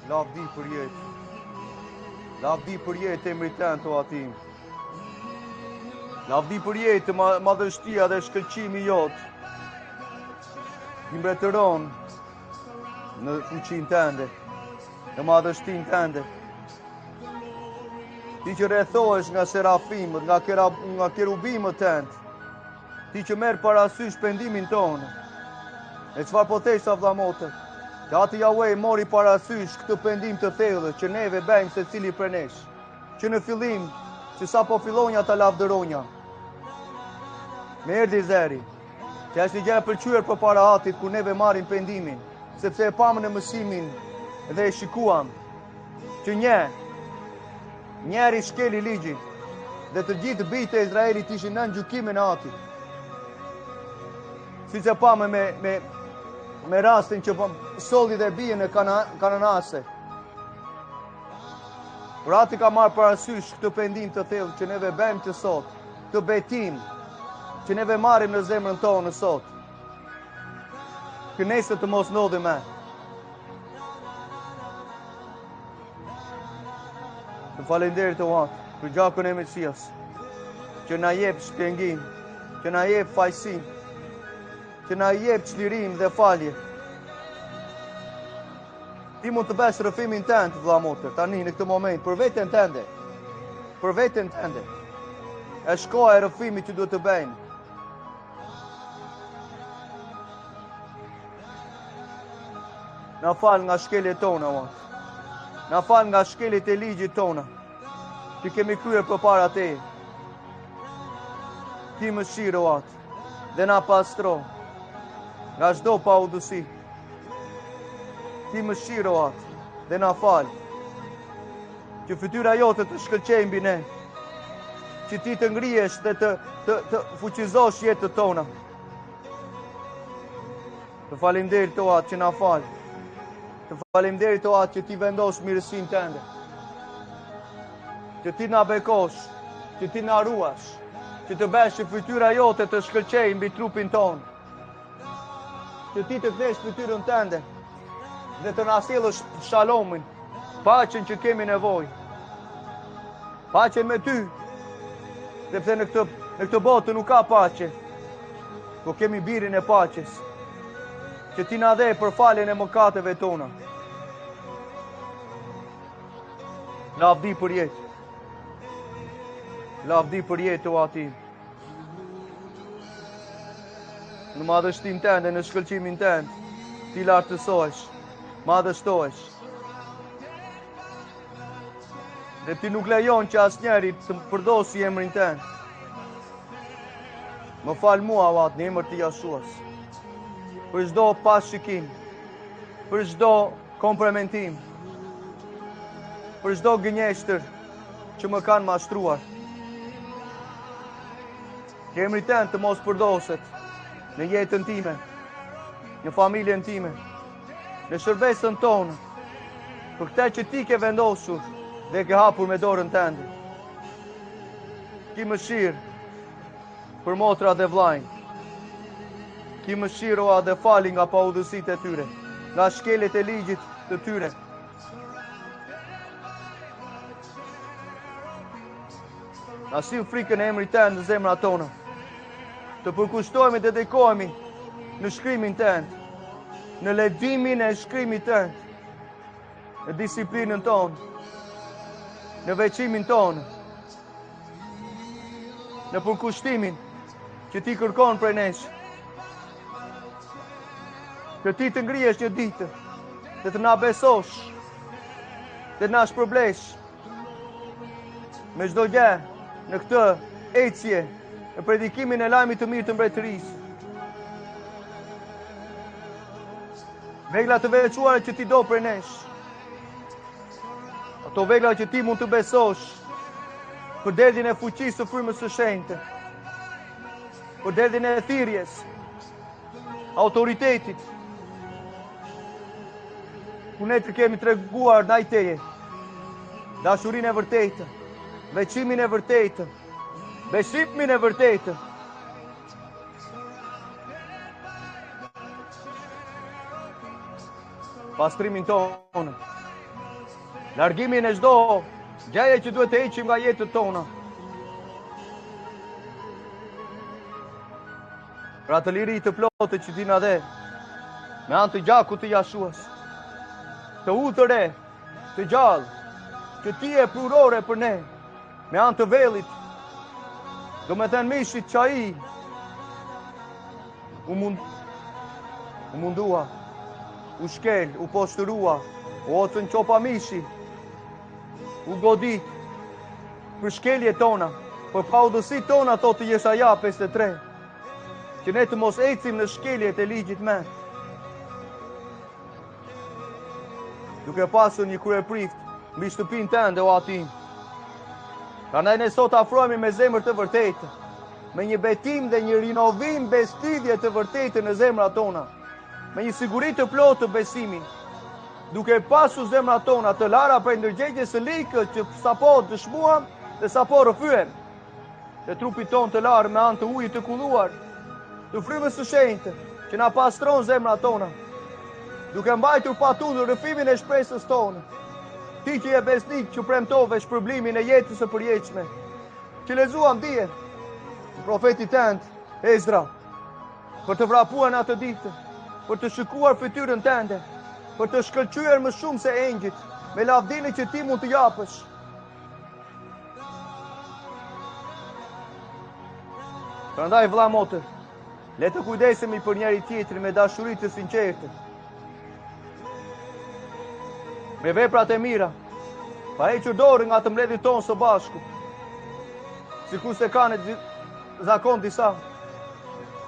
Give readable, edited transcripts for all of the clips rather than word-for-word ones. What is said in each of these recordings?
Lavdi për jetë. Lavdi për jetë emri tënd o Atim. Lavdi për jetë madhështia dhe shkëlqimi jot. Ti mbretëron në fuqinë tënde, në madhështinë tënde. Ti që rrethohesh nga serafimët, nga kerubimët tënd. Ti që merr parasysh pendimin tonë. E çfarë po thesh sa vllamotë? Që ati Yahweh mori parasysh këtë pendim të thellë që neve bëjmë secili prej nesh. Që në fillim, që sa po fillonja ta lavdëronja. Me erdhi zeri, që është një gjë e pëlqyer përpara atit kur neve marrim pendimin, sepse e pamën në mësimin dhe e shikuam që njeri shkeli ligjin dhe të gjithë bijtë e Izraelit ishin nën gjykimin e atit. Siç e pamë me rastin që solli dhe bien e Kananase. Por ati ka marrë parasysh këtë pendim të thellë që neve bëjmë të sot, këtë betim që neve marrim në zemrën tonë sot. Kënaqëse të mos ndodhi më. Të falenderit o atë për gjakun e Mesias, që na jep shpjegim, që na jep fajsim, që na jep çlirim dhe falje. Ti mund të bësh rrëfimin tënd, vëlla motër, tani në këtë moment, për veten tënde. Për veten tënde. Është koha e rrëfimit që duhet të bëjmë. Na fal nga shkeljet tona, o Atë. Na fal nga shkeljet e ligjit tona, që kemi kryer përpara Teje. Ti mëshirë, o Atë, dhe na pastro nga çdo paudhësi. Ti mëshirë, o Atë, dhe na fal, që fytyra jote të shkëlqejë mbi ne, që ti të ngrihesh dhe të fuqizosh jetën tona. Të faleminderit o Atë që na fal. Të faleminderit o Atë që ti vendos mirësinë tënde. Që ti na bekosh, që ti na ruash, që të bësh që fytyra jote të shkëlqejë mbi trupin ton. Që ti të kthesh fytyrën tënde dhe të na sjellësh shalomin, paqen që kemi nevojë. Paqen me ty. Sepse në këtë botë nuk ka paqe. Po kemi birin e paqes. Që ti na dhe për faljen e mëkateve tona. Lavdi për jetë. Lavdi për jetë o Atim. Në madhështinë tënde, në shkëlqimin tënd, ti lartësohesh, madhështohesh. Dhe ti nuk lejon që asnjëri të përdosë emrin tënd. Më fal mua o Atë në emër të Jashuas. Për çdo pashikim, për çdo kompromentim, për çdo gënjeshtër që më kanë mashtruar. Që emri tënd të mos përdoset në jetën time, në familjen time, në shërbesën tonë, për këtë që ti ke vendosur dhe ke hapur me dorën tënde. Ki mëshirë për motra dhe vllajnë. Ki mëshirë o Atë dhe fali nga paudhësitë e tyre, nga shkeljet e ligjit të tyre. Na sill frikën e emrit tënd në zemrat tona. Të përkushtohemi dhe dedikohemi në shkrimin tënd, në leximin e shkrimit tënd, në disiplinën tonë, në veçimin tonë, në përkushtimin që ti kërkon prej nesh. Që ti të ngrihesh një ditë, dhe të na besosh, dhe të na shpërblesh me çdo gjë në këtë ecje, në predikimin e lajmit të mirë të mbretërisë. Vegla të veçuara që ti do prej nesh. Ato vegla që ti mund të besosh për derdhjen e fuqisë së frymës së shenjtë, për derdhjen e thirrjes, autoritetit. Ku ne të kemi treguar ndaj Teje dashurinë e vërtetë, veçimin e vërtetë, besimin e vërtetë. pastrimin tonë, largimin e çdo gjëje që duhet të heqim nga jetët tona. Pra të liri të plotë që dina dhe, me anë të gjakut të Jashuas, të utëre, të gjallë, që ti e prurore për ne, me anë të vellit, do me thënë mishit që ai u mundua, u shkel, u poshtërua, u otën qopa mishi, u godit, për shkelje tona, për paudhësi tona, thotë Jeshaja 53, që ne të mos ecim në shkeljet e ligjit me. Duke pasur një kryeprift mbi shtëpinë tënde o atin. Prandaj ne sot afrohemi me zemër të vërtetë, me një betim dhe një rinovim bestidhje të vërtetë në zemrat tona, me një siguri të plotë të besimin, duke pasur zemrat tona të lara prej ndërgjegjes së likët që sapo dëshmuam dhe sapo rrëfyem, dhe trupi ton të larë me anë të ujit të kulluar, të frymës së shenjtë që na pastron zemrat tona, duke mbajtur patundër rrëfimin e shpresës tonë. Ti që je besnik që premtove shpërblimin e jetës së përjetshme, që lezuam dje profetit tënd Ezra, për të vrapuar në atë ditë, për të shikuar fytyrën tënde, për të shkëlqyer më shumë se engjëjt, me lavdinë që ti mund të japësh. Prandaj vëlla motër, le të kujdesemi për njëri tjetrin me dashuri të sinqertë, me veprat e mira, pa hequr dorë nga të mbledhjet tonë së bashku, sikur se kanë zakon disa,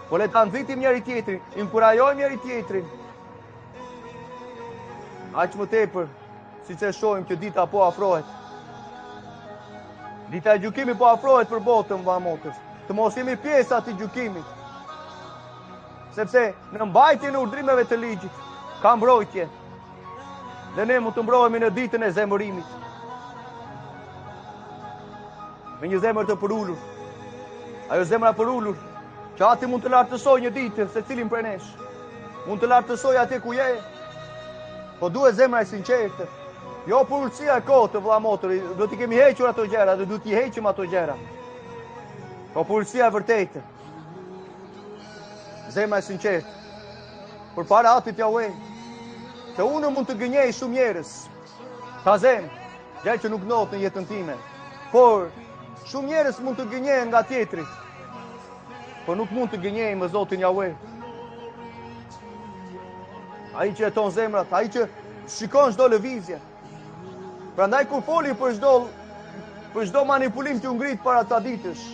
po le ta nxitim njëri tjetrin, inkurajojmë njëri tjetrin, aq më tepër, siç e shohim që dita po afrohet. Dita e gjykimit po afrohet për botën, vëlla motër, të mos jemi pjesë atij gjykimit, sepse në mbajtjen e urdhrimeve të ligjit ka mbrojtje. Dhe ne mund të mbrohemi në ditën e zemërimit, me një zemër të përullur. Ajo zemra përullur, që ati mund të lartësoj një ditë se cilin prej nesh, mund të lartësoj atje ku je, po duhet zemra e sinqertë, jo përullësia e kotë, vëlla motër, do t'i kemi hequr ato gjëra, dhe do t'i heqim ato gjëra, po përullësia e vërtetë, zemra e sinqertë, përpara atit Jahve, se unë mund të gënjej shumë njerëz, ka zemë, gjë që nuk ndodh në jetën time, por shumë njerëz mund të gënjejnë nga tjetri, por nuk mund të gënjejnë me Zotin Jahve. Ai që jeton zemrat, ai që shikon çdo lëvizje. Prandaj kur foli për çdo manipulim që u ngrit para ta ditësh,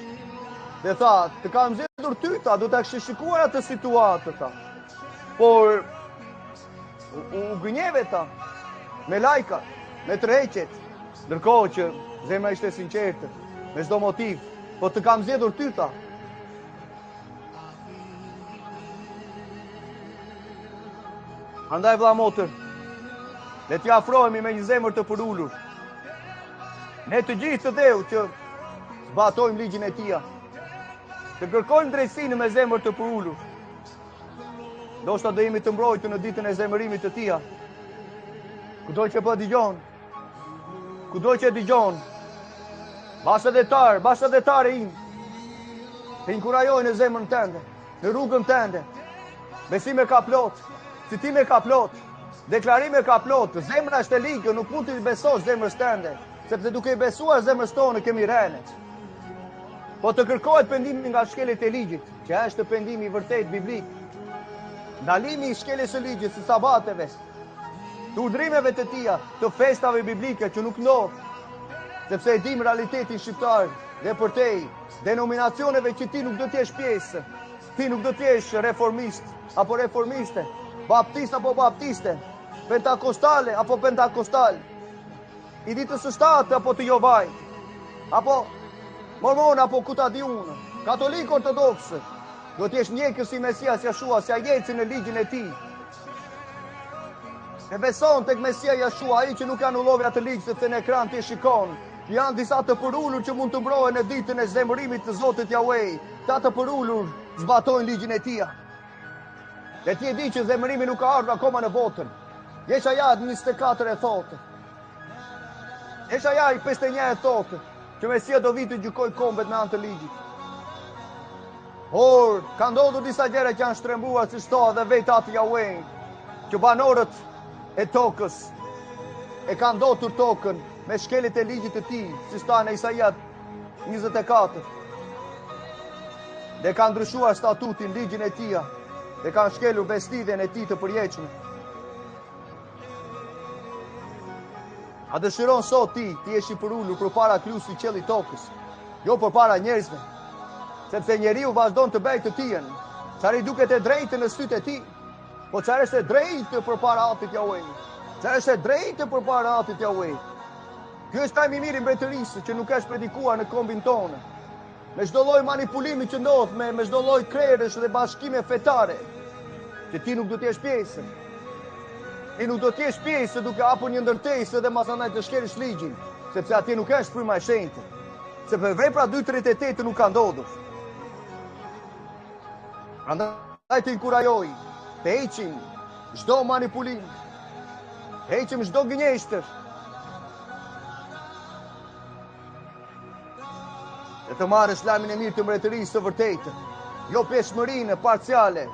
dhe tha, të kam zgjedhur ty ta, do ta kishë shikuar atë situatë ta. Por u gënjeve ta, me lajka, me tërheqet, ndërkohë që zemra ishte sinqertë, me çdo motiv, po të kam zgjedhur ty ta. Andaj vëlla motër, le t'i afrohemi me një zemër të përullur. Ne të gjithë të dheu që zbatojmë ligjin e tij, të kërkojmë drejtsinë me zemër të përullur. Ndoshta do jemi të mbrojtur në ditën e zemërimit të tij. Kudo që po dëgjon, kudo që dëgjon, bashkëdhetar im, të inkurajoj në zemrën tënde, në rrugën tënde, besim e ka plot, citim e ka plot, deklarim e ka plot, zemra është e ligë, nuk mund të besosh zemrës tënde, sepse duke i besuar zemrës tonë kemi rënë. Po të kërkohet pendimi nga shkeljet e ligjit, që është pendimi i vërtet biblik. Ndalimi i shkeljes së ligjit, së sabateve, të urdhrimeve të tija, të festave biblike që nuk ndodh, sepse e dim realitetin shqiptar dhe për te, denominacioneve që ti nuk do t'jesh pjesë, ti nuk do t'jesh reformist apo reformiste, baptist apo baptiste, pentakostale apo pentakostal, i ditës së shtatë apo të Jovaj, apo mormon apo ku ta di unë, katolik ortodoks, do t'jesh mjekës si Mesias Jashua, si ajetësi në ligjin e tij. E beson tek Mesia Jashua, ai që nuk anullove atë ligj, sepse në ekran ti shikon, janë disa të përullur që mund të mbrohen në ditën e zemërimit të Zotit Jahve. Ta të përullur zbatojnë ligjin e tij. Dhe ti e di që zemërimi nuk ka ardhur akoma në botën. Jeshaja 24 e thotë. Jeshaja 51 e thotë që Mesia do vi të gjykoj kombet me anë të ligjit. Por, ka ndodhur disa gjëra që janë shtrembuar si shtohet dhe vetë atë Jahwe, që banorët e tokës e kanë ndotur tokën me shkelit e ligjit të tij, si shtohet në Isaia 24. Dhe kanë ndryshuar statutin, ligjin e tij, dhe kanë shkelur bestidhen e tij të përjetshme. A dëshiron sot ti jesh i përullur përpara kryusit i qiellit tokës, jo përpara njerëzve, sepse njeriu vazhdon të bëjë të tijën, çfarë i duket e drejtë në sytë e tij, po çfarë është e drejtë përpara Atit Jahwe, çfarë është e drejtë përpara Atit Jahwe. Ky është tajmi i mirë i mbretërisë që nuk është predikuar në kombin tonë, me çdo lloj manipulimi që ndodh, me çdo lloj krerësh dhe bashkime fetare, që ti nuk do të jesh pjesë. Ti nuk do të jesh pjesë duke hapur një ndërtesë dhe masandaj të shkelësh ligjin, sepse atje nuk është fryma e shenjtë. Sepse vepra 2:38 nuk ka ndodhur. Prandaj të inkurajoj, të heqim çdo manipulim, heqim çdo gënjeshtër. Dhe të marrësh lajmin e mirë të mbretërisë së vërtetë, jo peshmërinë parciale,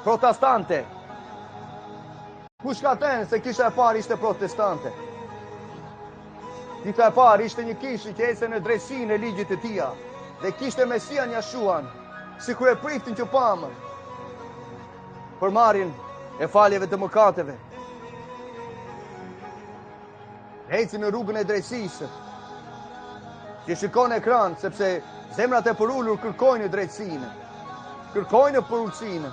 protestante. Kush ka thënë se kisha e parë ishte protestante? Kisha e parë ishte një kishë që ecën në drejtsinë e ligjit të tij dhe kishte Mesian Jashuan, si kur e pritin që pamë për marrjen e faljeve të mëkateve. Ecën në rrugën e drejtësisë, që shikon ekran, sepse zemrat e përullur kërkojnë drejtsinë, kërkojnë përullësinë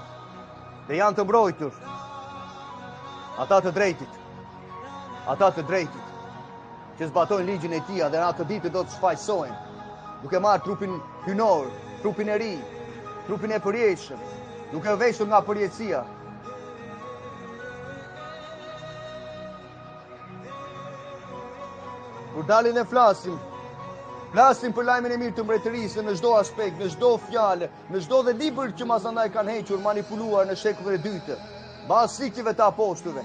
dhe janë të mbrojtur. Ata të drejtit, që zbatojnë ligjin e tij dhe në atë ditë do të shfaqsohen, duke marrë trupin hynor, trupin e ri, trupin e përjetshëm, duke veshur nga përjetësia. Kur dalin dhe flasim për lajmin e mirë të mbretërisë në çdo aspekt, në çdo fjalë, në çdo dhe libër që masandaj kanë hequr, manipuluar në shekullin e dytë, mbas siktive të apostujve,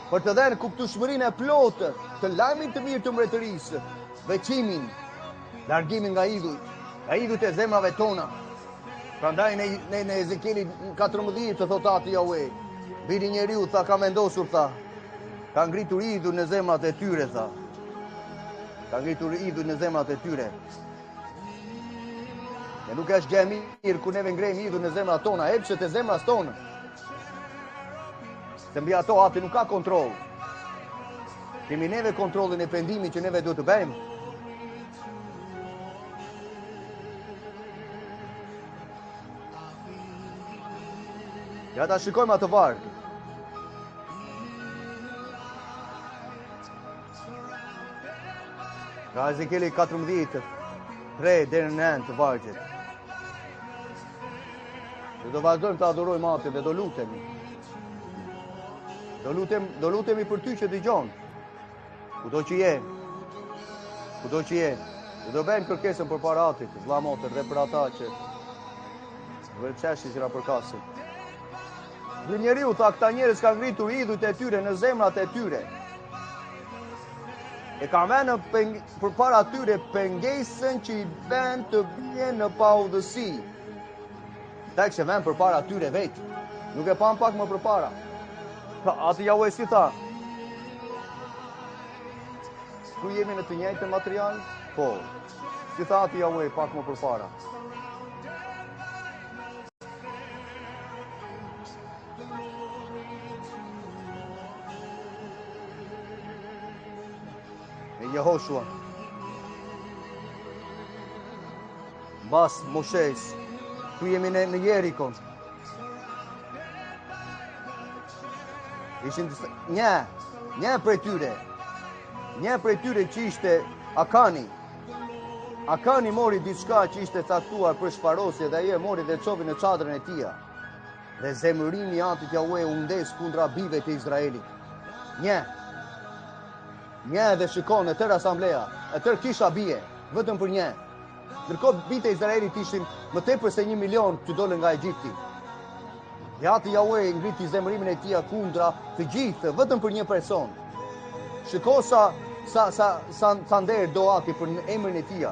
për të dhënë kuptueshmërinë e plotë të lajmit të mirë të mbretërisë, veçimin, largimin nga idhujt e zemrave tona. Prandaj në Ezekielin 14 të thot Ati Jahwe, biri njeriu tha ka vendosur, tha, ka ngritur idhuj në zemrat e tyre, tha. Ka ngritur idhuj në zemrat e tyre. E nuk është gjë e mirë kur neve ngrejmë idhuj në zemrat tona, epshet e zemras tonë. Se mbi ato Ati nuk ka kontroll. Kemi neve kontrollin e pendimit që neve duhet të bëjmë. Ja ta shikojmë atë varg. Nga Ezekieli 14, 3 deri në 9 të vargjet. Dhe do vazhdojmë të adhurojmë Atin dhe do lutemi. Do lutemi për ty që dëgjon. Kudo që je. Dhe do bëjmë kërkesën përpara Atit, vëlla motër, dhe për ata që vërçëshi që na përkasin. Dhe njeriu tha këta njerëz kanë ngritur idhujt e tyre në zemrat e tyre. E ka vënë përpara tyre pengesën që i bën të bien në paudhësi. Tek që vën përpara tyre vetë. Nuk e pan pak më përpara. Ati Jahwe si tha? Ku jemi në të njëjtën material? Po. Si tha Ati Jahwe pak më përpara? E Jehoshua. Mbas Moshes. Ku jemi në Jerikon. Ishin një prej tyre që ishte Akani. Akani mori diçka që ishte caktuar për shfarosje dhe ai e mori dhe çovi në çadrën e tij. Dhe zemërimi i Atit Jahwe u ndes kundra bijve të Izraelit. Një dhe shikon e tërë asamblea, e tërë kisha bie, vetëm për një. Ndërkohë bijtë e Izraelit ishin më tepër se 1 milion që dolën nga Egjipti. Dhe atë Yahweh ngriti zemërimin e tij kundra të gjithë, vetëm për një person. Shiko sa nder do ati për emrin e tij.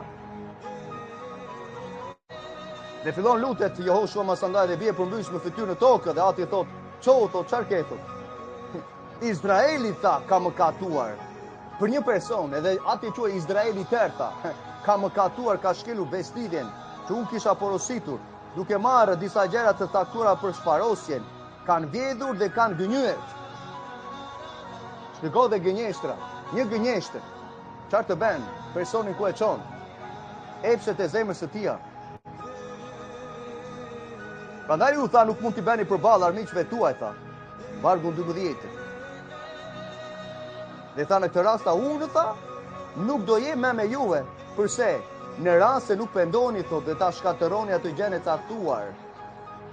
Dhe fillon lutet Jehoshua masandaj dhe bie përmbysh me fytyrë në tokë dhe ati thot, "Ço thot çfarë ke thot?" Izraeli tha ka mëkatuar për një person, edhe ati quaj Izraeli tërta, ka mëkatuar, ka shkelur bestidjen që unë kisha porositur, duke marrë disa gjëra të caktuara për shparosjen, kanë vjedhur dhe kanë gënyer. Shpjegoj dhe gënjeshtra, një gënjeshtër, çfarë të bën personin ku e çon? Epshet e zemrës së tij. Prandaj u tha nuk mund t'i bëni përballë armiqve tuaj tha. Vargu 12. Dhe tha në këtë rast unë tha, nuk do jem me juve, përse në rast se nuk pendoni thot dhe ta shkatërroni atë gjën e caktuar,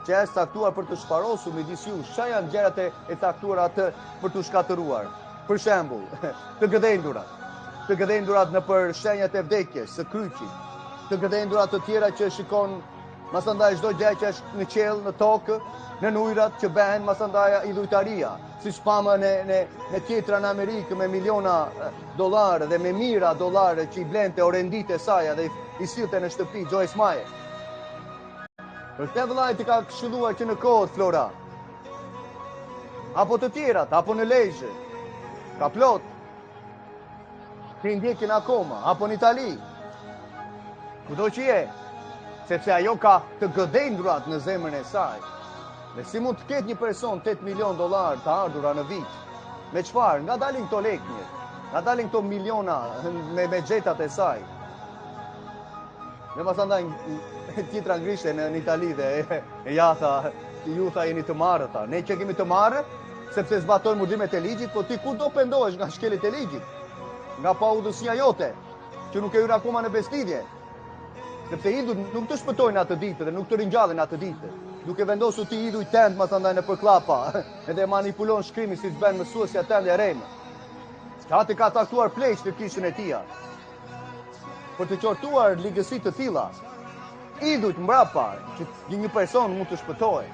që është caktuar për të shparosur midis jush, çfarë janë gjërat e caktuara atë për të shkatëruar? Për shembull, të gëdhendurat në për shenjat e vdekjes, së kryqit, të gëdhendurat të tjera që shikon masandaj çdo gjë që është në qiell, në tokë, në ujërat që bëhen masandaj idhujtaria, siç pamë në tjetra në Amerikë me miliona dollarë dhe me mira dollarë që i blente orendit e saj dhe i sillte në shtëpi Joyce Meyer. Për këtë vëllai të ka këshilluar që në kohët Flora, apo të tjerat, apo në Lezhë, ka plot, që i ndjekin akoma, apo në Itali, kudo që je, sepse ajo ka të gëdhendurat në zemrën e saj. Dhe si mund të ketë një person 8 milion dollar të ardhura në vit? Me çfarë? Nga dalin këto lekë, nga dalin këto miliona me xhetat e saj. Ne pasandaj tjetra ngrishte në Itali dhe ja tha, ju tha jeni të marrë tha. Ne që kemi të marrë, sepse zbatojmë urdhrimet e ligjit, po ti ku do pendohesh nga shkelit e ligjit? Nga paudhësia jote, që nuk e hyrë akoma në bestidje. Sepse idhut nuk të shpëtojnë atë ditë dhe nuk të ringjallin atë ditë. Duke vendosur ti idhuj tend masandaj në përklapa, edhe manipulon shkrimin siç bën mësuesja tend e rejmë. Që atë ka caktuar pleq në kishën e tij. Për të qortuar ligësi të tilla, idhujt mbrapa që një person mund të shpëtojë,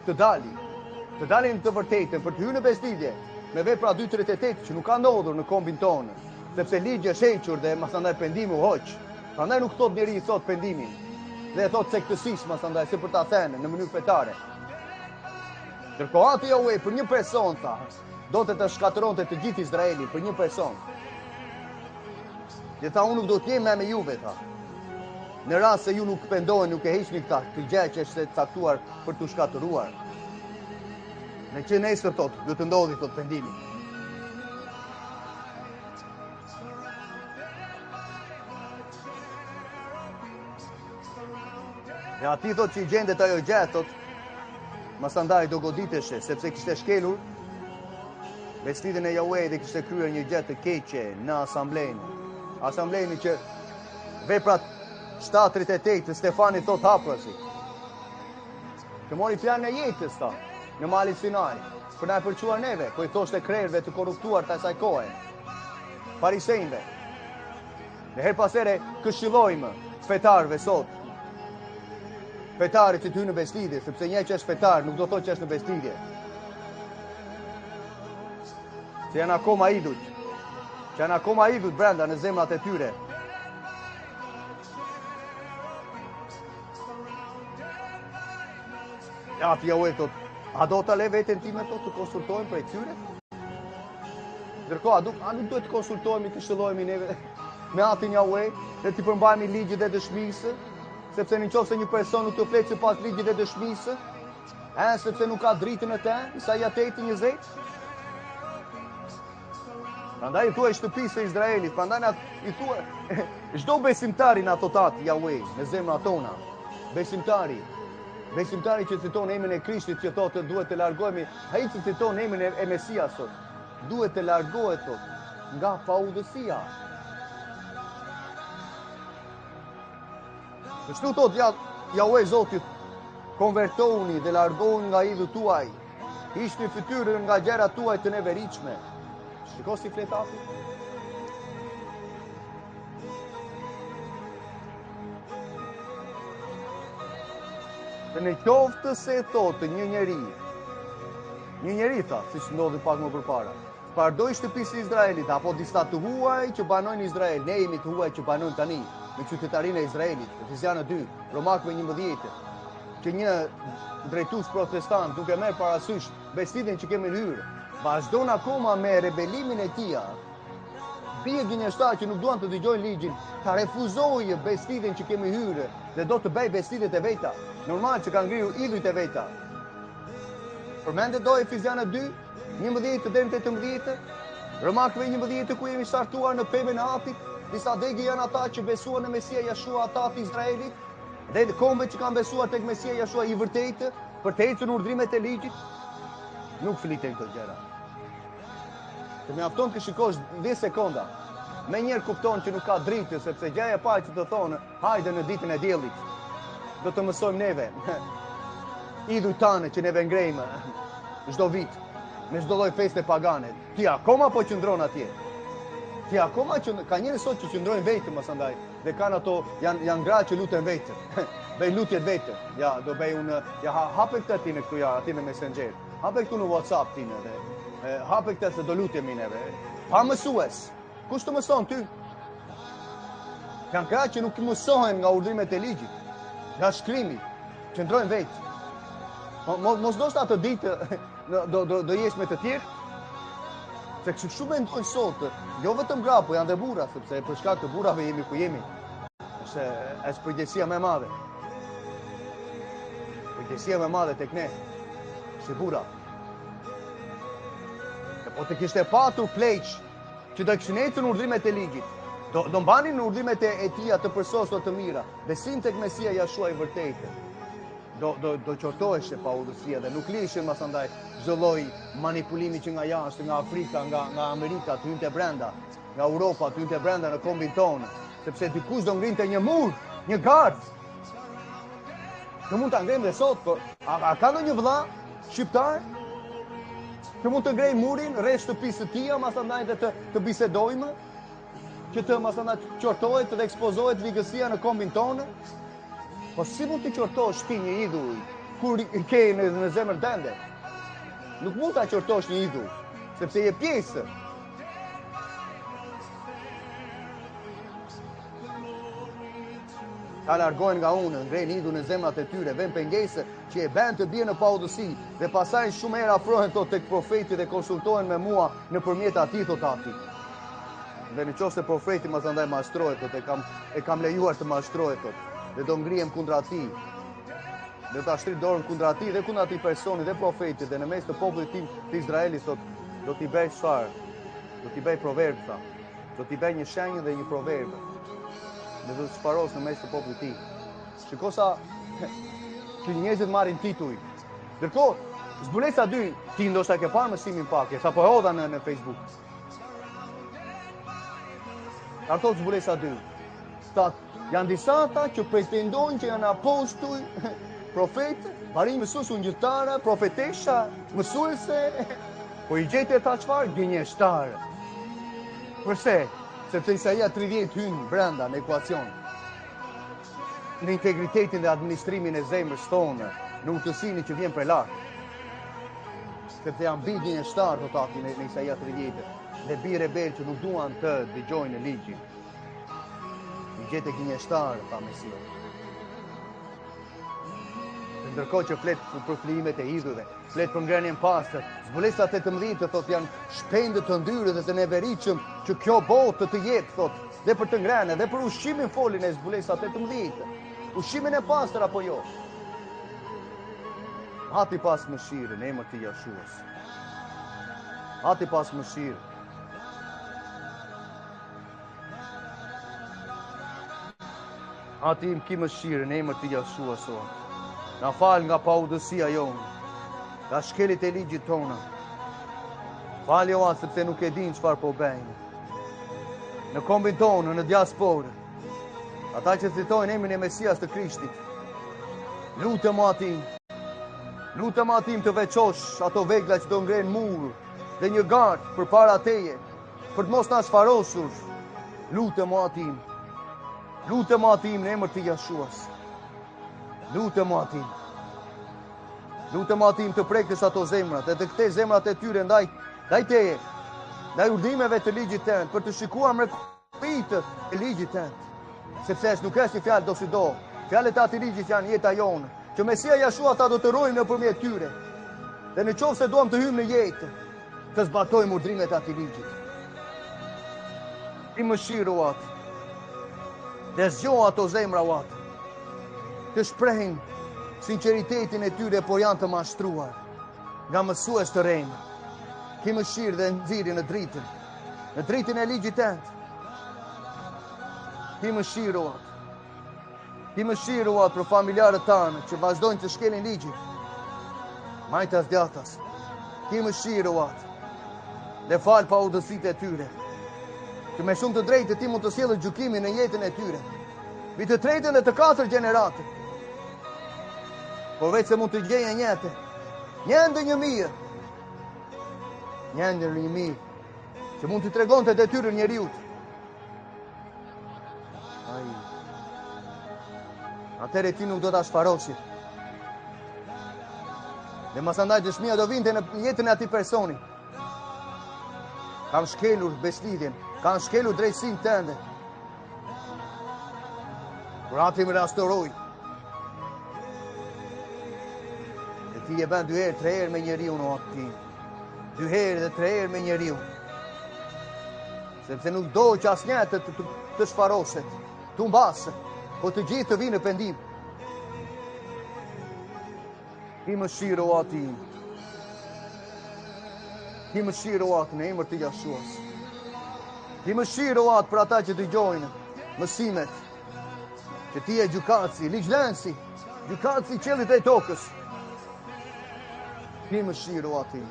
të dalin të vërtetën për të hyrë në bestidje me vepra 238 që nuk ka ndodhur në kombin tonë, sepse ligji është hequr dhe masandaj pendimi u hoq. Prandaj nuk thot njeri i thot pendimin, dhe e thot sektësisht masandaj si për ta thënë në mënyrë fetare. Ndërkohë aty Yahweh për një person tha, do të shkatëronte të gjithë Izraelin për një person. Dhe tha unë nuk do të jem me juve tha. Në rast se ju nuk pendoheni, nuk e heqni këta, të gjë që është caktuar për të shkatëruar. Në që nesër thot, do të ndodhi thot pendimi. Dhe ati thot që i gjendet ajo gjatë, thot, masandaj do goditeshe, sepse kishte shkelur bestidjen e Yahweh dhe kishte kryer një gjë të keqe në asamblejnë që veprat 738 të Stefani thot haprasi, që mori planin e jetës ta, në malin Sinai, për na e përquar neve, po i thoshte krerëve të korruptuar të asaj kohe, farisejve. Dhe her pasere këshillojmë fetarve sot, fetarit që të hynë në bestidje, sepse një që është fetar nuk do thot që është në bestidje. Që janë akoma idhut, brenda në zemrat e tyre. Ja, të Yahweh thot, a do të le veten time të konsultojmë për e tyre? Ndërkohë, a nuk duhet të konsultojmë, të këshillohemi neve me atin Yahweh, dhe të përmbajmë ligjit dhe dëshmisë, sepse në qoftë se një person nuk të fletë sipas ligjit dhe dëshmisë, sepse nuk ka dritën e te, Isaia 8:20. Prandaj i thuaj shtëpisë e Izraelit, prandaj i thuaj çdo besimtari na thotat Yahweh në zemrat tona. Besimtari që citon emrin e Krishtit që thotë duhet të largohemi, ai që citon emrin e Mesiasit, duhet të largohet thotë nga paudhësia. Kështu thot Yahweh Zotit, konvertohuni dhe largohuni nga idhët tuaj, hiqni fytyrën nga gjërat tuaj të neveritshme. Shiko si flet aty. Dhe në qoftë se thotë një njeri Një njeri tha, siç ndodhi pak më përpara. Pardoj shtëpisë e Izraelit apo disa të huaj që banojnë në Izrael. Ne jemi të huaj që banojnë tani në qytetarinë e Izraelit. Efesianë 2, Romakëve 11, që një drejtues protestant duke merr parasysh besimin që kemi hyrë, vazhdon akoma me rebelimin e tij. Bie gënjeshtar që nuk duan të dëgjojnë ligjin, ta refuzojë besimin që kemi hyrë dhe do të bëj besimet e veta. Normal që kanë ngritur idhujt e veta. Përmendet do Efesianë 2, 11 deri në 18, Romakëve 11 ku jemi sartuar në pemën e Atit, disa degë janë ata që besuan në Mesia Jashua, ata të Izraelit, dhe kombet që kanë besuar tek Mesia Jashua i vërtetë, për të ecur në urdhrimet e ligjit, nuk fliten këto gjëra. Të mjafton të shikosh 10 sekonda, me njerë kupton që nuk ka dritë, sepse gjëja e parë që të thonë, hajde në ditën e diellit, do të mësojmë neve, idhujt tanë që neve ngrejmë çdo vit, me çdo lloj feste pagane. Ti akoma po qëndron atje. Ti akoma ka njerëz sot që qëndrojnë vetëm asandaj dhe kanë ato janë gra që luten vetëm. Bëj lutjet vetëm. Ja, do bëj unë hapë këtë ti në këtu ja, aty në Messenger. Hapë këtu në WhatsApp ti në dhe hapë këtë se do lutemi neve. Pa mësues. Kush të mëson ty? Kanë gra që nuk mësohen nga urdhrimet e ligjit, nga shkrimi, qëndrojnë vetë. Mos do të ditë do jesh me të tjerë, se kështu shumë mendojnë sot, jo vetëm gra, po janë dhe burra, sepse për shkak të burrave jemi ku jemi. Është përgjegjësia më e madhe. Përgjegjësia më e madhe tek ne, si burra. Po të kishte patur pleq që do kishin ecur në urdhrimet e ligjit, do mbanin në urdhrimet e tia të përsosur të mira, besim tek Mesia Jashua i vërtetë. Do qortoheshe pa udhësia dhe nuk lishin masandaj çdo lloj manipulimi që nga jashtë, nga Afrika, nga Amerika të hynte brenda, nga Europa të hynte brenda në kombin tonë, sepse dikush do ngrinte një mur, një gard. Që mund ta ngrejmë dhe sot, por a ka ndonjë vëlla shqiptar që mund të ngrejë murin rreth shtëpisë së tij, masandaj dhe të bisedojmë, që të masandaj qortohet dhe ekspozohet ligësia në kombin tonë? Po si mund të qortosh ti një idhull kur i ke në zemër tënde? Nuk mund ta qortosh një idhull, sepse je pjesë. Ta largojnë nga unë, ngrejnë idhull në zemrat e tyre, vën pengese që e bën të bie në paudhësi dhe pastaj shumë herë afrohen tek profeti dhe konsultohen me mua nëpërmjet atij thot Ati. Dhe nëse profeti më thëndaj mashtrohet, e kam lejuar të mashtrohet thot. Dhe do ngrihem kundra ti, dhe ta shtrit dorën kundra ti dhe kundra ti personi dhe profetit dhe në mes të popullit tim të Izraelit sot do t'i bëj çfarë? Do t'i bëj proverb tha. Do t'i bëj një shenjë dhe një proverb. Dhe do të shparos në mes të popullit tim. Shiko sa që njerëzit marrin tituj. Ndërkohë, Zbulesa 2, ti ndoshta ke parë mësimin pak, sapo e hodha në Facebook. Ato Zbulesa 2. Janë disa ata që pretendojnë që janë apostuj, profetë, marim mësues ungjilltare, profetesha, mësuese, po i gjetë ta çfarë? Gënjeshtarë. Përse? Sepse Isaia 30 hyn brenda në ekuacion. Në integritetin dhe administrimin e zemrës tonë, në urtësinë që vjen prej lart. Sepse janë bi gënjeshtarë të Ati në Isaia 30 dhe bi rebel që nuk duan të dëgjojnë ligjin. I gjete gënjeshtarë, tha Mesia. Ndërkohë që flet për flimet e idhujve, flet për ngrënien pastër, Zbulesa 18 thot janë shpendë të ndyrë dhe të neveritshëm që kjo botë të jep thot, dhe për të ngrënë dhe për ushqimin folin e Zbulesa 18. Ushqimin e pastër apo jo? Hati pas mëshirë në emër të Jashuas. Hati pas mëshirë. Ati im ki mëshirë në emër të Jashua sot. Na fal nga paudhësia jonë, nga shkelit e ligjit tona. Fal jo atë sepse nuk e din çfarë po bëjnë. Në kombin tonë, në diasporë, ata që citojnë emrin e Mesias të Krishtit. Lutem Atim të veçosh ato vegla që do ngrenë mur dhe një gard përpara teje, për të mos na shfarosur. Lutem Atim. Lutem Atim në emër të Jashuas. Lutem Atim. Lutem atim të prekësh ato zemrat, edhe këte zemrat e tyre ndaj teje, ndaj urdhimeve të ligjit tënd, për të shikuar mrekullitë e ligjit tënd. Sepse nuk është një fjalë do si do. Fjalët e atij ligjit janë jeta jonë, që Mesia Jashua ta do të rrojmë nëpërmjet tyre. Dhe në qoftë se duam të hyjmë në jetë, të zbatojmë urdhrimet e atij ligjit. I mëshiru atë, dhe zgjo ato zemra atë, të shprehin sinceritetin e tyre, por janë të mashtruar nga mësues të rejnë. Ki mëshirë dhe nxirri në dritën e ligjit tënd. Ki mëshiru atë. Ki mëshiru atë për familjarët tanë që vazhdojnë të shkelin ligjit. Majtas djatas. Ki mëshiru atë. Dhe falë pa udhësitë e tyre. Që me shumë të drejtë ti mund të sjellësh gjykimin në jetën e tyre. Mbi të tretën dhe të katërt gjenerate. Por veç se mund të gjeje një ndër një mirë. Një ndër një mirë që mund të tregonte detyrën njeriut. Atëre ti nuk do ta shfaroshit. Dhe masandaj dëshmia do vinte në jetën e atij personi. Kam shkelur beslidhjen, kam shkelur drejtsinë tënde. Por ati më rastoroi. E ti e bën 2 herë, 3 herë me njeriu në atë tim. 2 herë dhe 3 herë me njeriu. Sepse nuk do që asnjë të shfaroshet, të mbasë, po të gjithë të vinë në pendim. Ki mëshiru ati. Ki mëshiru atë në emër të Jashuas. Ki mëshiru atë për ata që dëgjojnë mësimet, që ti e gjykatësi, ligjlënësi, gjykatësi qellit e tokës. Ki mëshiru ati.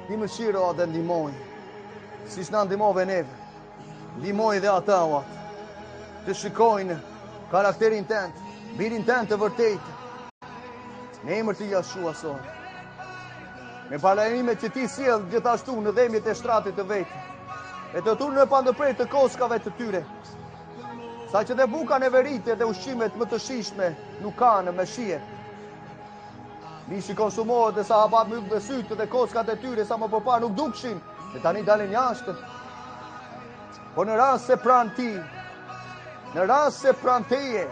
Ki mëshiru atë dhe ndihmoj, si s'na ndihmove neve, ndihmoj dhe ata atë, të shikojnë karakterin tënd, birin tënd të vërtetë, në emër të Jashuas sot. Me paranimet që ti sjell gjithashtu në dhembjet e shtratit të vetë, e të turnë në pandëprer të koskave të tyre, sa që dhe buka në veritje dhe ushqimet më të shishme nuk kanë me shije. Mishi konsumohet dhe sa hapat më dhe sytë dhe koskat e tyre sa më përpara nuk dukshin, dhe tani dalin jashtë. Por në rast se pranë ti, në rast se pranë teje,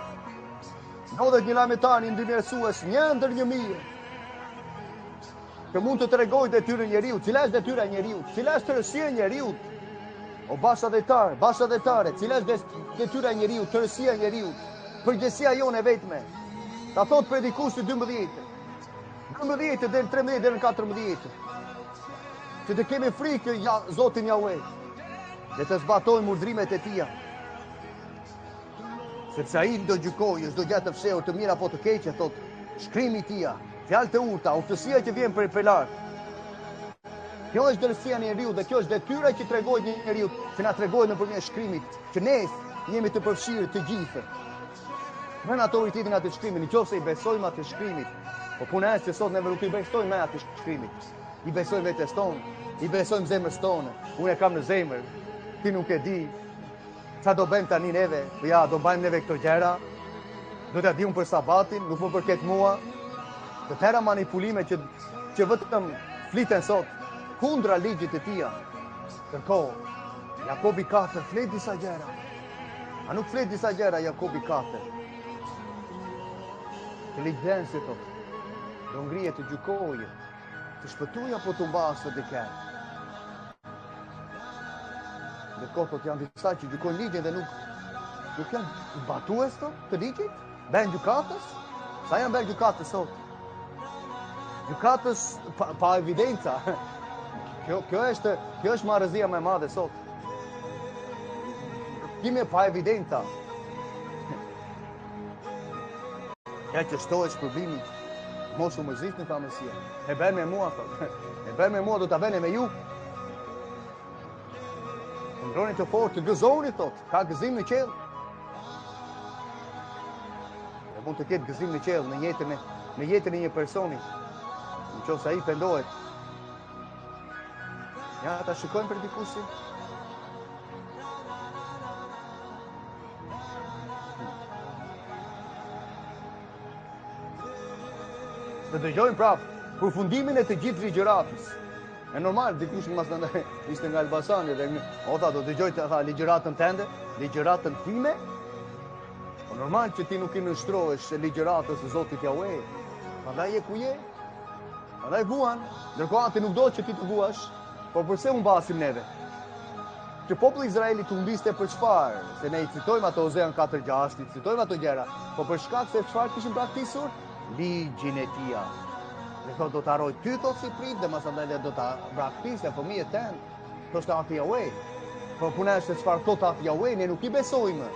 ndodhet një lajmëtar i ndërmjetësues, një ndër një mirë, që mund të tregojë detyrën e njeriu, cila është detyra e njeriu, cila është tërësia e njeriu. O bashkëdhetare, cila është detyra e njeriu, tërësia e njeriu, përgjegjësia jone vetme. Ta thot predikuesi 12 deri në 13 deri në 14. Që të kemi frikë Zotin Jahve, dhe të zbatojmë urdhrimet e tija. Sepse ai do gjykojë çdo gjë të fshehur, të mirë apo të keqe, thot shkrimi i tija, fjalë të urta, urtësia që vjen për lart. Kjo është dërësia në njeriu dhe kjo është detyra që tregojë njeriu, që na tregojë nëpërmjet shkrimit, që ne jemi të përfshirë të gjithë. Në autoritetin atë shkrimit, nëse i besojmë atë shkrimit, po puna është që sot neve nuk i besojmë me atë shkrimit. I besojmë vetes tonë, i besojmë zemrës tonë. Unë e kam në zemër, ti nuk e di. Sa do bëjmë tani neve? Po ja, do bëjmë neve këto gjëra. Do t'ja di unë për sabatin, nuk më përket mua. Të tëra manipulime që vetëm fliten sot kundra ligjit të tija. Kërko, Jakobi 4 flet disa gjëra. A nuk flet disa gjëra Jakobi 4? Të ligjdensi thot, do ngrije të gjykojë, të shpëtuj apo të mbasë të dikën. Dhe kohët janë disa që gjykojnë ligjin dhe nuk janë zbatues të ligjit, bën gjykatës. Sa janë bën gjykatës sot? Gjykatës pa evidenca. Kjo është marrëzia më e madhe sot. Gjykime pa evidenca. Ja që shtohesh problemi, mos u mërzitni ta Mesia. E bën me mua thot. E bën me mua, do ta bëni me ju. Ndroni të fortë, të gëzoni thot. Ka gëzim në qell. Ne mund të ketë gëzim në qell në jetën e një personi. Nëse ai pendohet. Ja, ta shikojmë për dikush. Të dëgjojnë prapë përfundimin e të gjithë ligjëratës. E normal, dikush në masë ishte nga Elbasani dhe ota do dëgjoj të tha ligjëratën tende, ligjëratën time. Po normal që ti nuk i nështrohesh se ligjëratës e Zotit Jahve. Prandaj je ku je. Prandaj vuan, ndërkohë ti nuk do që ti të vuash, por përse unë basim neve? Që populli Izraelit u mbiste për çfarë? Se ne i citojmë ato Ozean 4:6, i citojmë ato gjëra, po për shkak se çfarë kishin braktisur? Ligjin e tia. Dhe thot do të harroj ty thot si prit dhe masandaj dhe do të braktisja fëmijët tënë. Thoshte ati Jahve. Po puna është se çfarë thot ati Jahve, ne nuk i besojmë.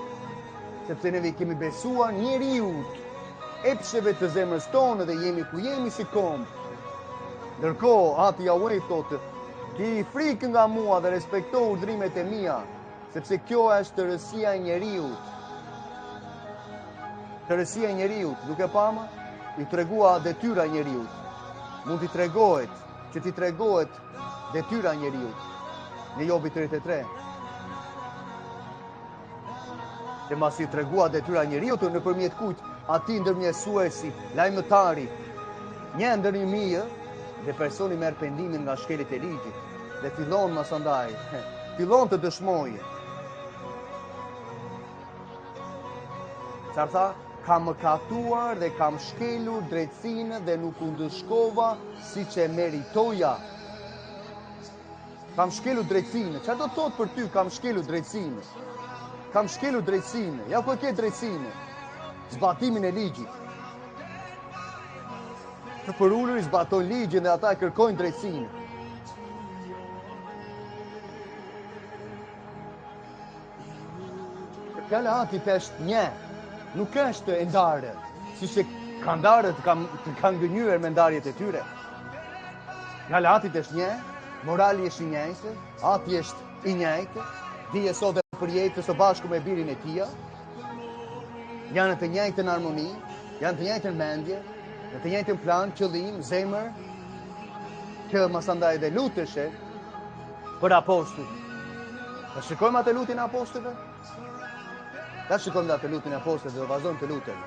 Sepse neve kemi besuar njeriut, epsheve të zemrës tonë dhe jemi ku jemi si kombë. Ndërkohë ati Jahve thotë, ki frikë nga mua dhe respekto urdhrimet e mia, sepse kjo është tërësia e njeriut. Tërësia e njeriut, duke pamë, i tregua detyra e njeriut. Mund t'i tregohet, që t'i tregohet detyra e njeriut. Në Jobi 33. Dhe mas i tregua detyra e njeriut, nëpërmjet kujt, ati ndërmjesuesi, lajmëtari, një ndër 1000 dhe personi merr pendimin nga shkelit e ligjit. Dhe fillon masandaj, fillon të dëshmojë. Çfarë tha? Kam mëkatuar dhe kam shkelur drejtsinë dhe nuk u ndëshkova siç e meritoja. Kam shkelur drejtsinë. Çfarë do të thotë për ty kam shkelur drejtsinë? Kam shkelur drejtsinë. Ja ku e ke drejtsinë? Zbatimin e ligjit. Të përulur i zbatojnë ligjin dhe ata e kërkojnë drejtsinë. Fjala atit është një, nuk është e ndarë, si që ka ndarë të kanë gënyër me ndarjet e tyre. Fjala atit është një, morali është i njëjtë, ati është i njëjtë, dije sot dhe për jetë së bashku me birin e tia, janë të njëjtë në harmoni, janë të njëjtë në mendje, janë të njëjtë në plan, qëllim, zemër, që masandaj dhe luteshe për apostujt. Të shikojmë atë lutin e apostujve? Ta shikojmë atë lutin e apostujve dhe vazhdojmë të lutem.